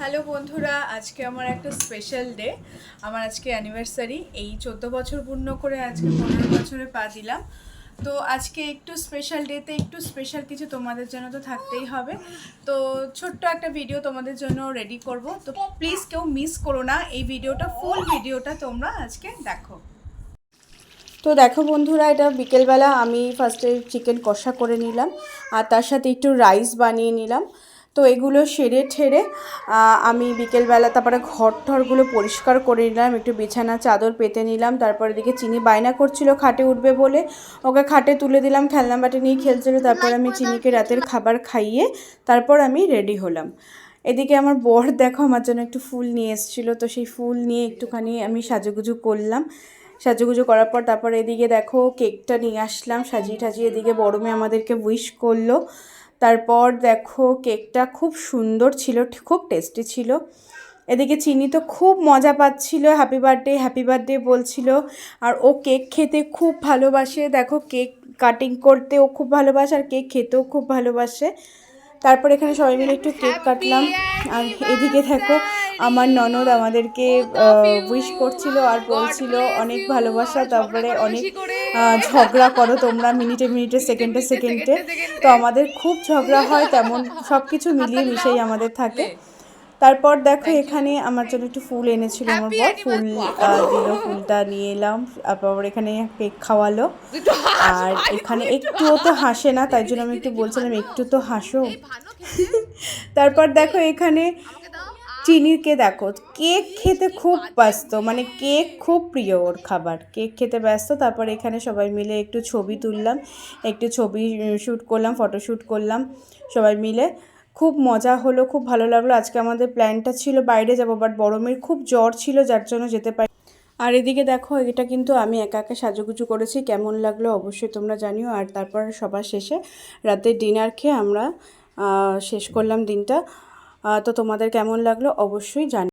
Hello বন্ধুরা, আজকে আমার একটা স্পেশাল ডে। আমার আজকে অ্যানিভার্সারি। এই 14 বছর পূর্ণ করে আজকে 15 বছরে পা দিলাম। তো আজকে একটু স্পেশাল ডেতে একটু স্পেশাল কিছু তোমাদের জন্য তো থাকতেই হবে। তো ছোট্ট একটা ভিডিও তোমাদের জন্য রেডি করব। তো প্লিজ কেউ মিস করো না, এই ভিডিওটা ফুল ভিডিওটা তোমরা আজকে দেখো। তো দেখো বন্ধুরা, এটা বিকেলবেলা আমি ফার্স্টে চিকেন কষা করে নিলাম আর তার সাথে একটু রাইস বানিয়ে নিলাম। তো এগুলো সেরে ঠেরে আমি বিকেলবেলা তারপরে ঘর ঠরগুলো পরিষ্কার করে নিলাম, একটু বিছানা চাদর পেতে নিলাম। তারপর এদিকে চিনি বায়না করছিল খাটে উঠবে বলে, ওকে খাটে তুলে দিলাম, খেলনা বাটি নিয়ে খেলছিল। তারপর আমি চিনিকে রাতের খাবার খাইয়ে তারপর আমি রেডি হলাম। এদিকে আমার বর দেখো আমার জন্য একটু ফুল নিয়ে এসেছিলো, তো সেই ফুল নিয়ে একটুখানি আমি সাজুগুজু করলাম। সাজুগুজু করার পর তারপর এদিকে দেখো কেকটা নিয়ে আসলাম সাজিয়ে টাজিয়ে। এদিকে বড় মেয়ে আমাদেরকে উইশ করলো। তারপর দেখো কেকটা খুব সুন্দর ছিল, খুব টেস্টি ছিল। এদিকে চিনি তো খুব মজা পাচ্ছিল, হ্যাপি বার্থডে বলছিল। আর ও কেক খেতে খুব ভালোবাসে, দেখো কেক কাটিং করতে ও খুব ভালোবাসে আর কেক খেতেও খুব ভালোবাসে। তারপর এখানে সবাই মিলে একটু কেক কাটলাম। আর এদিকে দেখো আমার ননদ আমাদেরকে উইশ করছিল আর বলছিল অনেক ভালোবাসা, তারপরে অনেক ঝগড়া করো তোমরা মিনিটে মিনিটে সেকেন্ডে সেকেন্ডে। তো আমাদের খুব ঝগড়া হয়, তেমন সব কিছু মিলিয়ে মিশেই আমাদের থাকে। তারপর দেখো এখানে আমার জন্য একটু ফুল এনেছিল আমার বর, ফুল দিল, ফুলটা নিয়ে এলাম। তারপর এখানে কেক খাওয়ালো। আর এখানে একটুও তো হাসে না, তাই জন্য আমি একটু বলছিলাম একটু তো হাসো। তারপর দেখো এখানে চিনিকে দেখো কেক খেতে খুব ব্যস্ত, মানে কেক খুব প্রিয় ওর খাবার, কেক খেতে ব্যস্ত। তারপর এখানে সবাই মিলে একটু ছবি তুললাম, একটু ছবি শ্যুট করলাম, ফটোশ্যুট করলাম সবাই মিলে। খুব মজা হলো, খুব ভালো লাগলো। আজকে আমাদের প্ল্যানটা ছিল বাইরে যাবো, বাট বড় মেয়ের খুব জ্বর ছিল যার জন্য যেতে পারি। আর এদিকে দেখো এটা কিন্তু আমি একা একা সাজুগুজু করেছি, কেমন লাগলো অবশ্যই তোমরা জানিও। আর তারপর সবার শেষে রাতে ডিনার খেয়ে আমরা শেষ করলাম দিনটা। তো তোমাদের কেমন লাগলো অবশ্যই জানিও।